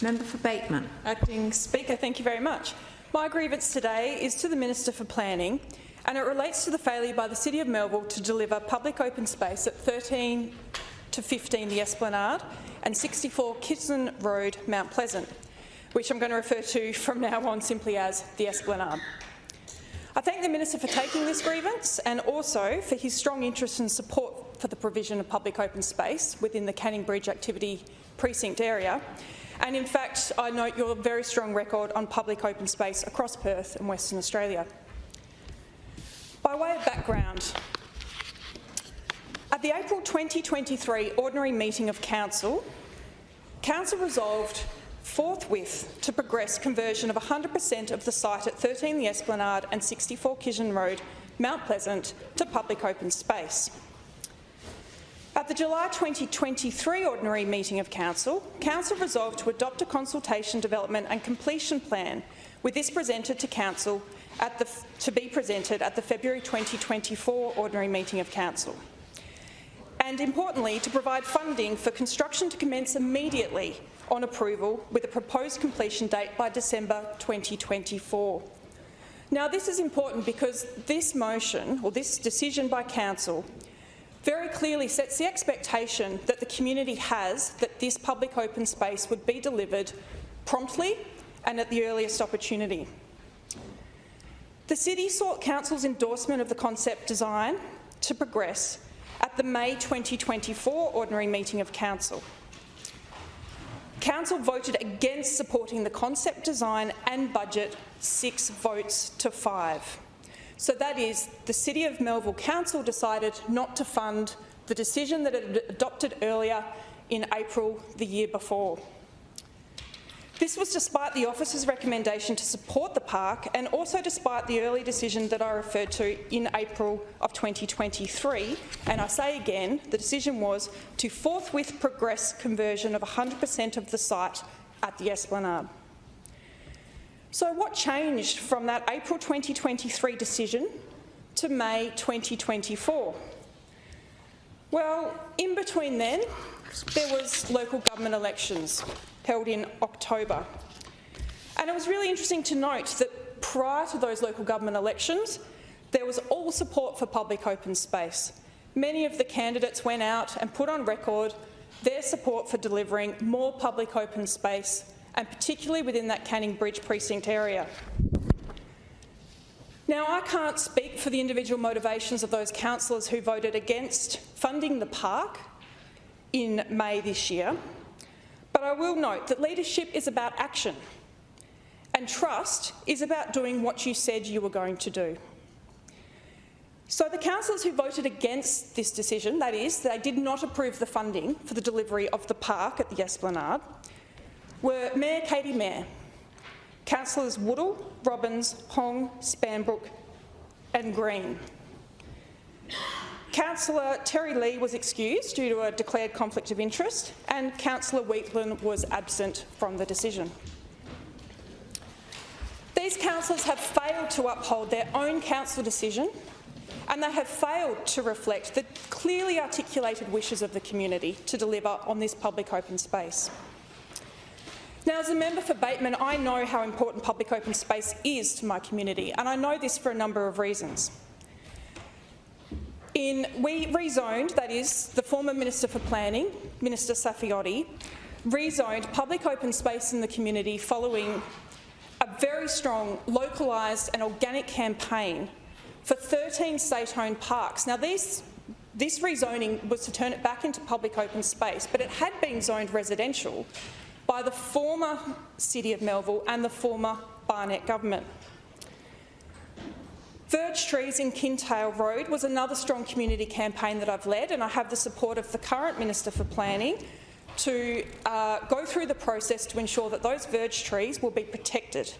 Member for Bateman. Acting Speaker, thank you very much. My grievance today is to the Minister for Planning, and it relates to the failure by the City of Melville to deliver public open space at 13 to 15 the Esplanade and 64 Kitson Road, Mount Pleasant, which I'm going to refer to from now on simply as the Esplanade. I thank the Minister for taking this grievance and also for his strong interest and support for the provision of public open space within the Canning Bridge activity precinct area. And in fact, I note your very strong record on public open space across Perth and Western Australia. By way of background, at the April 2023 ordinary meeting of Council, Council resolved forthwith to progress conversion of 100% of the site at 13 the Esplanade and 64 Kitson Road, Mount Pleasant, to public open space. At the July 2023 ordinary meeting of Council, Council resolved to adopt a consultation, development and completion plan, with this presented to Council to be presented at the February 2024 ordinary meeting of Council. And importantly, to provide funding for construction to commence immediately on approval with a proposed completion date by December 2024. Now, this is important because this motion, or this decision by Council, very clearly sets the expectation that the community has that this public open space would be delivered promptly and at the earliest opportunity. The City sought Council's endorsement of the concept design to progress at the May 2024 ordinary meeting of Council. Council voted against supporting the concept design and budget 6 votes to 5. So that is, the City of Melville Council decided not to fund the decision that it had adopted earlier in April the year before. This was despite the officer's recommendation to support the park and also despite the early decision that I referred to in April of 2023. And I say again, the decision was to forthwith progress conversion of 100% of the site at the Esplanade. So what changed from that April 2023 decision to May 2024? Well, in between then, there was local government elections held in October. And it was really interesting to note that prior to those local government elections, there was all support for public open space. Many of the candidates went out and put on record their support for delivering more public open space, and particularly within that Canning Bridge precinct area. Now, I can't speak for the individual motivations of those councillors who voted against funding the park in May this year, but I will note that leadership is about action, and trust is about doing what you said you were going to do. So the councillors who voted against this decision, that is, they did not approve the funding for the delivery of the park at the Esplanade, were Mayor Katie Mayer, Councillors Woodall, Robbins, Hong, Spanbrook and Green. Councillor Terry Lee was excused due to a declared conflict of interest, and Councillor Wheatland was absent from the decision. These councillors have failed to uphold their own council decision, and they have failed to reflect the clearly articulated wishes of the community to deliver on this public open space. Now, as a member for Bateman, I know how important public open space is to my community, and I know this for a number of reasons. We rezoned, that is, the former Minister for Planning, Minister Saffioti, rezoned public open space in the community following a very strong localised and organic campaign for 13 state-owned parks. Now, this rezoning was to turn it back into public open space, but it had been zoned residential by the former City of Melville and the former Barnett government. Verge Trees in Kintail Road was another strong community campaign that I've led, and I have the support of the current Minister for Planning to go through the process to ensure that those verge trees will be protected.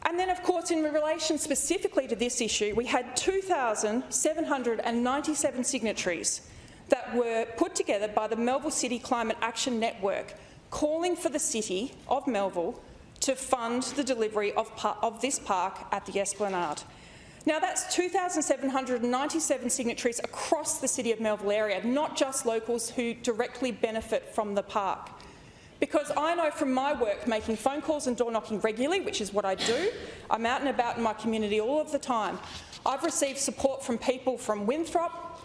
And then, of course, in relation specifically to this issue, we had 2,797 signatories that were put together by the Melville City Climate Action Network, calling for the City of Melville to fund the delivery of this park at the Esplanade. Now, that's 2,797 signatories across the City of Melville area, not just locals who directly benefit from the park. Because I know from my work making phone calls and door knocking regularly, which is what I do, I'm out and about in my community all of the time. I've received support from people from Winthrop,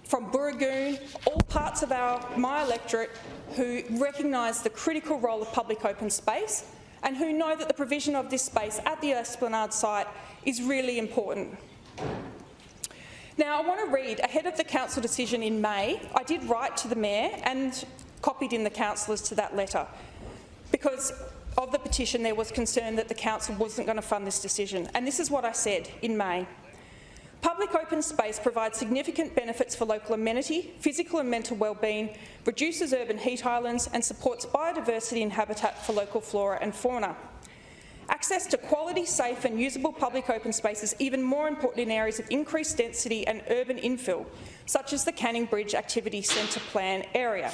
from Burragoon, all parts of my electorate who recognise the critical role of public open space and who know that the provision of this space at the Esplanade site is really important. Now, I want to read, ahead of the council decision in May, I did write to the Mayor and copied in the councillors to that letter. Because of the petition, there was concern that the council wasn't going to fund this decision. And this is what I said in May. Public open space provides significant benefits for local amenity, physical and mental wellbeing, reduces urban heat islands and supports biodiversity and habitat for local flora and fauna. Access to quality, safe and usable public open space is even more important in areas of increased density and urban infill, such as the Canning Bridge Activity Centre Plan area.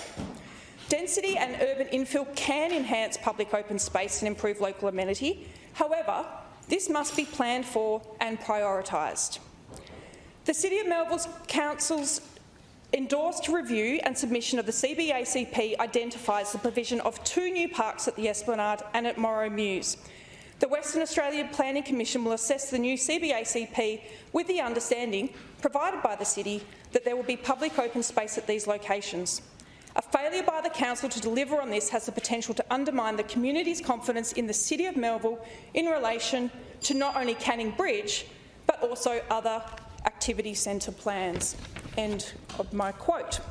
Density and urban infill can enhance public open space and improve local amenity. However, this must be planned for and prioritised. The City of Melville's Council's endorsed review and submission of the CBACP identifies the provision of 2 new parks at the Esplanade and at Morro Mews. The Western Australia Planning Commission will assess the new CBACP with the understanding, provided by the City, that there will be public open space at these locations. A failure by the Council to deliver on this has the potential to undermine the community's confidence in the City of Melville in relation to not only Canning Bridge, but also other activity centre plans. End of my quote.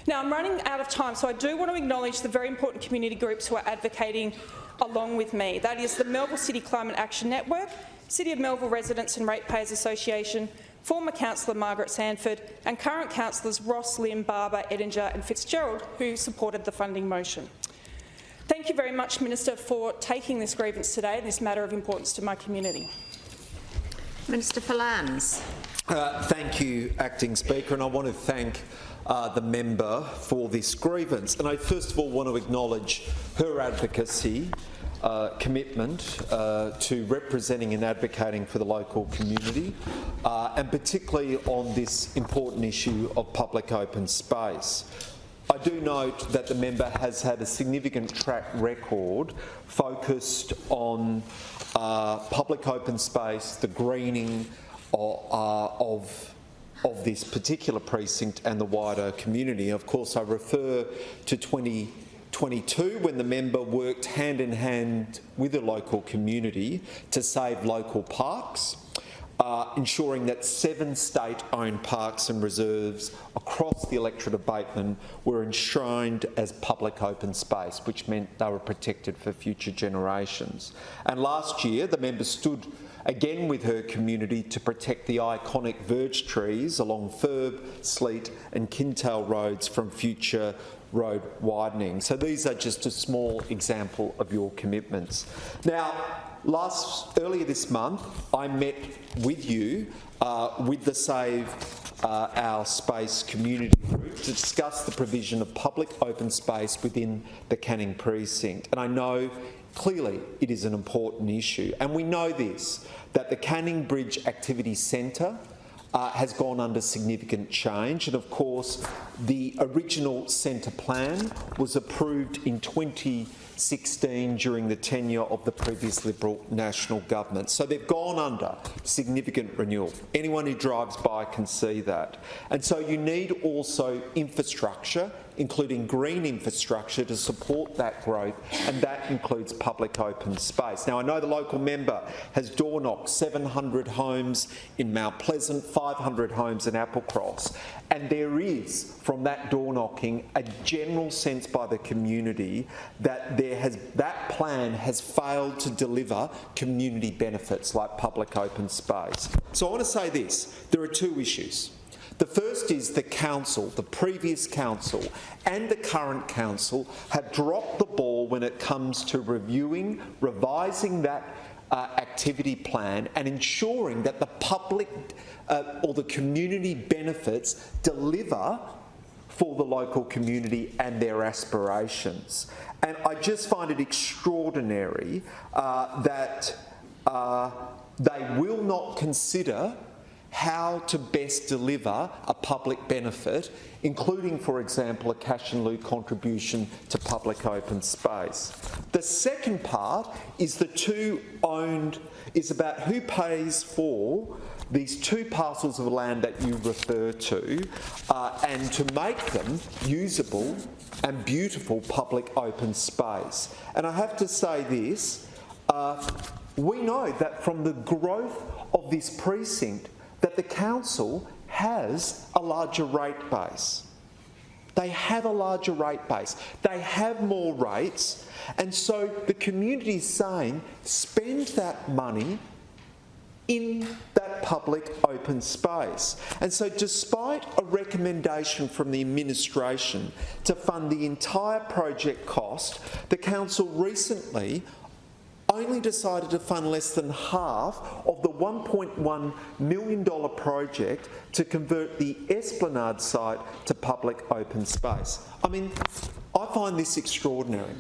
Now, I'm running out of time, so I do want to acknowledge the very important community groups who are advocating along with me. That is the Melville City Climate Action Network, City of Melville Residents and Ratepayers Association, former councillor Margaret Sanford and current councillors Ross, Lim, Barber, Edinger and Fitzgerald, who supported the funding motion. Thank you very much, Minister, for taking this grievance today, this matter of importance to my community. Minister for Lands. Thank you, Acting Speaker, and I want to thank the member for this grievance. And I first of all want to acknowledge her advocacy, commitment to representing and advocating for the local community, and particularly on this important issue of public open space. I do note that the member has had a significant track record focused on public open space, the greening of this particular precinct and the wider community. Of course, I refer to 2022 when the member worked hand in hand with the local community to save local parks, ensuring that 7 state-owned parks and reserves across the electorate of Bateman were enshrined as public open space, which meant they were protected for future generations. And last year, the member stood again with her community to protect the iconic verge trees along Ferb, Sleet and Kintail roads from future road widening. So these are just a small example of your commitments. Now, earlier this month, I met with you with the Save Our Space community group to discuss the provision of public open space within the Canning precinct. And I know clearly it is an important issue. And we know this, that the Canning Bridge Activity Centre has gone under significant change, and of course the original centre plan was approved in 2016 during the tenure of the previous Liberal National Government. So they've gone under significant renewal. Anyone who drives by can see that. And so you need also infrastructure, including green infrastructure, to support that growth, and that includes public open space. Now, I know the local member has door-knocked 700 homes in Mount Pleasant, 500 homes in Applecross, and there is, from that door-knocking, a general sense by the community that that plan has failed to deliver community benefits like public open space. So I want to say this, there are 2 issues. The first is the council, the previous council and the current council have dropped the ball when it comes to reviewing, revising that activity plan and ensuring that the public or the community benefits deliver for the local community and their aspirations. And I just find it extraordinary that they will not consider how to best deliver a public benefit, including, for example, a cash in lieu contribution to public open space. The second part is is about who pays for these two parcels of land that you refer to, and to make them usable and beautiful public open space. And I have to say this, we know that from the growth of this precinct that the council has a larger rate base. They have a larger rate base. They have more rates, and so the community is saying spend that money in that public open space. And so despite a recommendation from the administration to fund the entire project cost, the council recently only decided to fund less than half of the $1.1 million project to convert the Esplanade site to public open space. I mean, I find this extraordinary.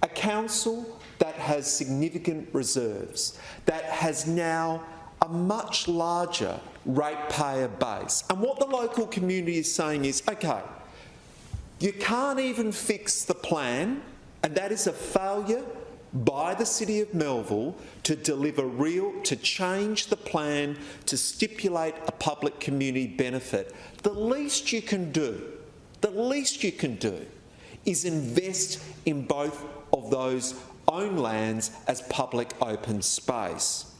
A council that has significant reserves, that has now a much larger ratepayer base. And what the local community is saying is, okay, you can't even fix the plan, and that is a failure by the City of Melville to to change the plan to stipulate a public community benefit. The least you can do is invest in both of those own lands as public open space.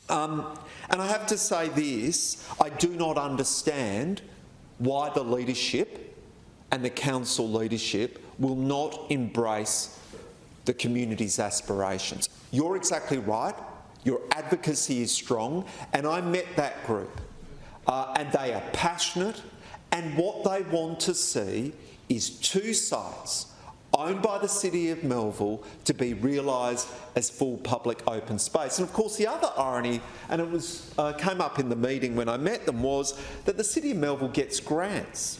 And I have to say this, I do not understand why the leadership and the council leadership will not embrace the community's aspirations. You're exactly right, your advocacy is strong, and I met that group, and they are passionate, and what they want to see is two sites owned by the City of Melville to be realised as full public open space. And of course the other irony, and it was came up in the meeting when I met them, was that the City of Melville gets grants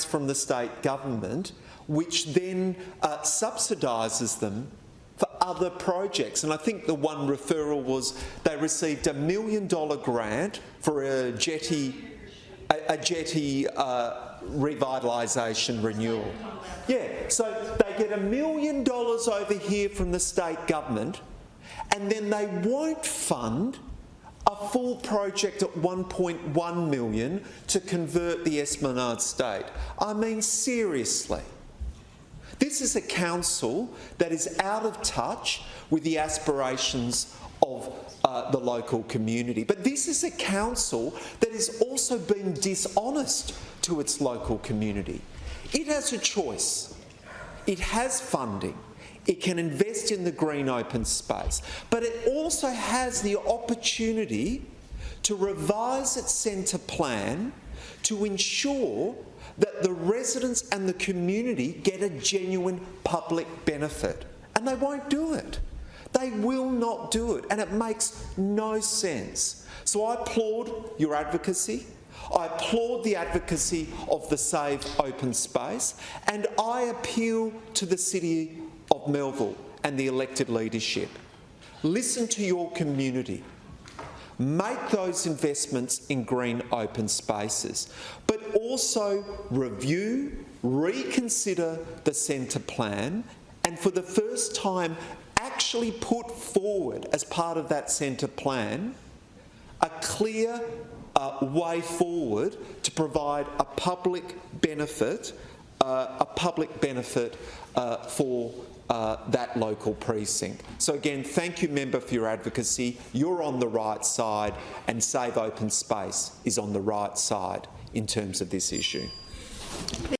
from the state government, which then subsidises them for other projects. And I think the one referral was they received $1 million grant for a jetty revitalisation renewal. Yeah, so they get $1 million over here from the state government, and then they won't fund a full project at $1.1 million to convert the Esplanade state. I mean, seriously. This is a council that is out of touch with the aspirations of the local community. But this is a council that is also being dishonest to its local community. It has a choice. It has funding. It can invest in the green open space. But it also has the opportunity to revise its centre plan to ensure that the residents and the community get a genuine public benefit. And they won't do it. They will not do it, and it makes no sense. So I applaud your advocacy. I applaud the advocacy of the Save Open Space, and I appeal to the City of Melville and the elected leadership. Listen to your community. Make those investments in green open spaces, but also review, reconsider the centre plan, and for the first time actually put forward as part of that centre plan a clear way forward to provide a public benefit for that local precinct. So again, thank you, member, for your advocacy. You're on the right side, and Save Open Space is on the right side in terms of this issue.